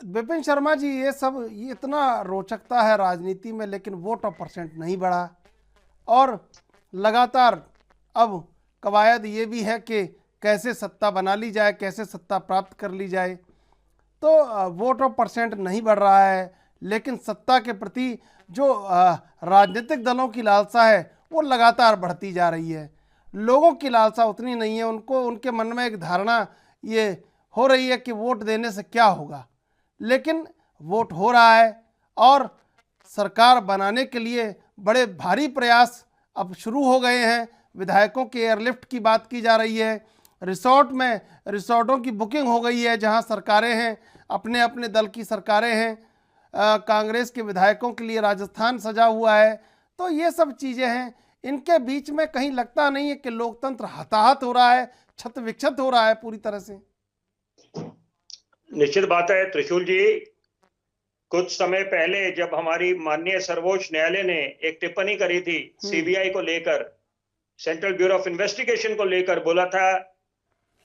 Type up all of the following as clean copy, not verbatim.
विपिन शर्मा जी, ये इतना रोचकता है राजनीति में, लेकिन वोट ऑफ परसेंट नहीं बढ़ा और लगातार अब कवायद ये भी है कि कैसे सत्ता बना ली जाए, कैसे सत्ता प्राप्त कर ली जाए। तो वोट ऑफ परसेंट नहीं बढ़ रहा है, लेकिन सत्ता के प्रति जो राजनीतिक दलों की लालसा है वो लगातार बढ़ती जा रही है। लोगों की लालसा उतनी नहीं है, उनके मन में एक धारणा ये हो रही है कि वोट देने से क्या होगा, लेकिन वोट हो रहा है और सरकार बनाने के लिए बड़े भारी प्रयास अब शुरू हो गए हैं। विधायकों के एयरलिफ्ट की बात की जा रही है, रिसोर्टों की बुकिंग हो गई है, जहां सरकारें हैं, अपने अपने दल की सरकारें हैं। कांग्रेस के विधायकों के लिए राजस्थान सजा हुआ है। तो ये सब चीज़ें हैं, इनके बीच में कहीं लगता नहीं है कि लोकतंत्र हताहत हो रहा है, क्षत विक्षत हो रहा है पूरी तरह से? निश्चित बात है त्रिशूल जी। कुछ समय पहले जब हमारी माननीय सर्वोच्च न्यायालय ने एक टिप्पणी करी थी सीबीआई को लेकर, सेंट्रल ब्यूरो ऑफ इन्वेस्टिगेशन को लेकर, बोला था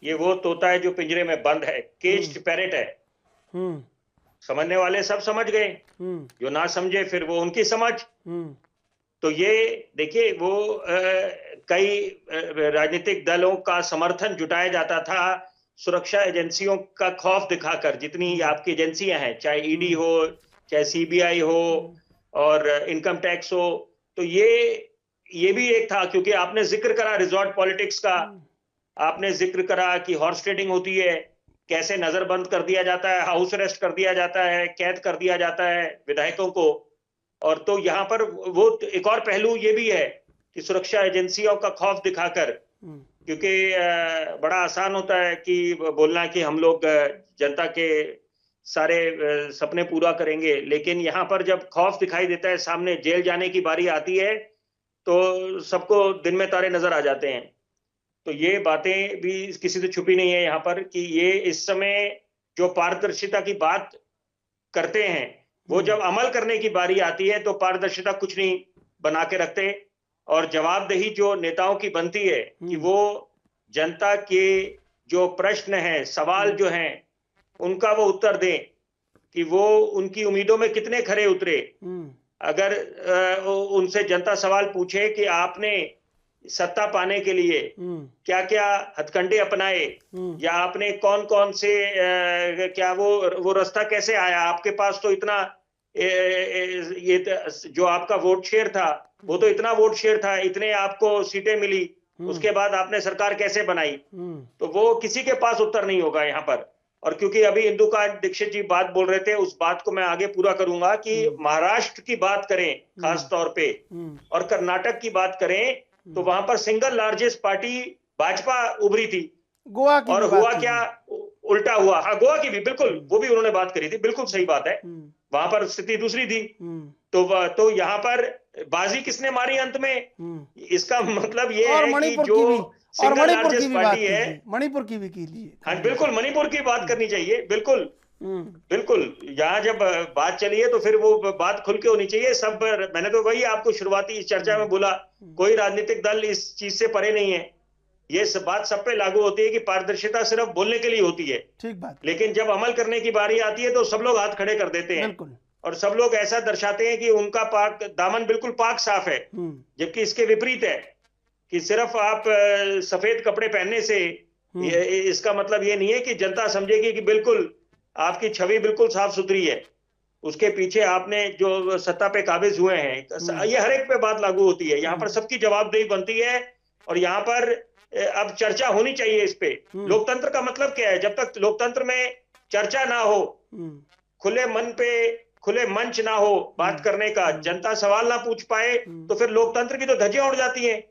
ये वो तोता है जो पिंजरे में बंद है, केज्ड पैरेट है। समझने वाले सब समझ गए, जो ना समझे फिर वो उनकी समझ। तो ये देखिए, वो कई राजनीतिक दलों का समर्थन जुटाया जाता था सुरक्षा एजेंसियों का खौफ दिखाकर। जितनी आपकी एजेंसियां हैं, चाहे ईडी हो, चाहे सीबीआई हो और इनकम टैक्स हो, तो ये भी एक था। क्योंकि आपने जिक्र करा रिजॉर्ट पॉलिटिक्स का, आपने जिक्र करा कि हॉर्स ट्रेडिंग होती है, कैसे नजरबंद कर दिया जाता है, हाउस अरेस्ट कर दिया जाता है, कैद कर दिया जाता है विधायकों को। और तो यहाँ पर वो एक और पहलू ये भी है कि सुरक्षा एजेंसियों का खौफ दिखाकर, क्योंकि बड़ा आसान होता है कि बोलना कि हम लोग जनता के सारे सपने पूरा करेंगे, लेकिन यहाँ पर जब खौफ दिखाई देता है, सामने जेल जाने की बारी आती है, तो सबको दिन में तारे नजर आ जाते हैं। तो ये बातें भी किसी से छुपी नहीं है यहाँ पर कि ये इस समय जो पारदर्शिता की बात करते हैं, वो जब अमल करने की बारी आती है तो पारदर्शिता कुछ नहीं बना के रखते। और जवाबदेही जो नेताओं की बनती है कि वो जनता के जो प्रश्न हैं, सवाल जो हैं, उनका वो उत्तर दें कि वो उनकी उम्मीदों में कितने खरे उतरे। अगर उनसे जनता सवाल पूछे कि आपने सत्ता पाने के लिए क्या क्या हथकंडे अपनाए, या आपने कौन कौन से क्या वो रास्ता कैसे आया, आपके पास तो इतना ये जो आपका वोट शेयर था वो तो इतना वोट शेयर था, इतने आपको सीटें मिली, उसके बाद आपने सरकार कैसे बनाई, तो वो किसी के पास उत्तर नहीं होगा यहाँ पर। और क्योंकि अभी इंदुकांत दीक्षित जी बात बोल रहे थे, उस बात को मैं आगे पूरा करूंगा कि महाराष्ट्र की बात करें खास तौर पे और कर्नाटक की बात करें, तो वहां पर सिंगल लार्जेस्ट पार्टी भाजपा उभरी थी। गोवा की और हुआ क्या, उल्टा हुआ। हाँ, गोवा की भी बिल्कुल, वो भी उन्होंने बात करी थी, बिल्कुल सही बात है। वहां पर स्थिति दूसरी थी। तो यहाँ पर बाजी किसने मारी अंत में? इसका मतलब ये है कि जो सिंगल लार्जेस्ट पार्टी है, मणिपुर की भी कीजिए। हाँ बिल्कुल, मणिपुर की बात करनी चाहिए, बिल्कुल बिल्कुल। यहाँ जब बात चली है तो फिर वो बात खुल के होनी चाहिए। सब मैंने तो वही आपको शुरुआती इस चर्चा में बोला, कोई राजनीतिक दल इस चीज से परे नहीं है। ये सब बात सब पे लागू होती है कि पारदर्शिता सिर्फ बोलने के लिए होती है, ठीक बात, लेकिन जब अमल करने की बारी आती है तो सब लोग हाथ खड़े कर देते हैं और सब लोग ऐसा दर्शाते हैं कि उनका पाक दामन बिल्कुल पाक साफ है। जबकि इसके विपरीत है कि सिर्फ आप सफेद कपड़े पहनने से इसका मतलब ये नहीं है कि जनता समझेगी कि बिल्कुल आपकी छवि बिल्कुल साफ सुथरी है। उसके पीछे आपने जो सत्ता पे काबिज हुए हैं, ये हर एक पे बात लागू होती है। यहाँ पर सबकी जवाबदेही बनती है और यहाँ पर अब चर्चा होनी चाहिए इस पे। लोकतंत्र का मतलब क्या है? जब तक लोकतंत्र में चर्चा ना हो, खुले मन पे खुले मंच ना हो बात करने का, जनता सवाल ना पूछ पाए, तो फिर लोकतंत्र की तो धज्जियां उड़ जाती हैं,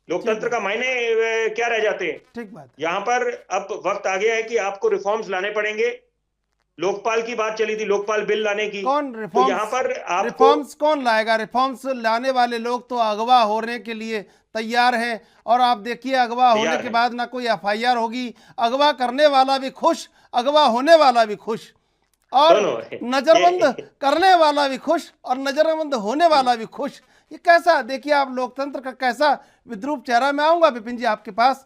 लोकतंत्र का मायने क्या रह जाते हैं। ठीक बात। यहाँ पर अब वक्त आ गया है कि आपको रिफॉर्म्स लाने पड़ेंगे। लोकपाल की बात चली थी, लोकपाल बिल लाने की। कौन रिफॉर्म्स, तो यहाँ पर रिफॉर्म्स कौन लाएगा? रिफॉर्म्स लाने वाले लोग तो अगवा होने के लिए तैयार हैं। और आप देखिए, अगवा होने के बाद ना कोई एफआईआर होगी, अगवा करने वाला भी खुश, अगवा होने वाला भी खुश, और नजरबंद करने वाला भी खुश और नजरबंद होने वाला भी खुश। ये कैसा, देखिए आप लोकतंत्र का कैसा विद्रूप चेहरा। मैं आऊंगा विपिन जी आपके पास।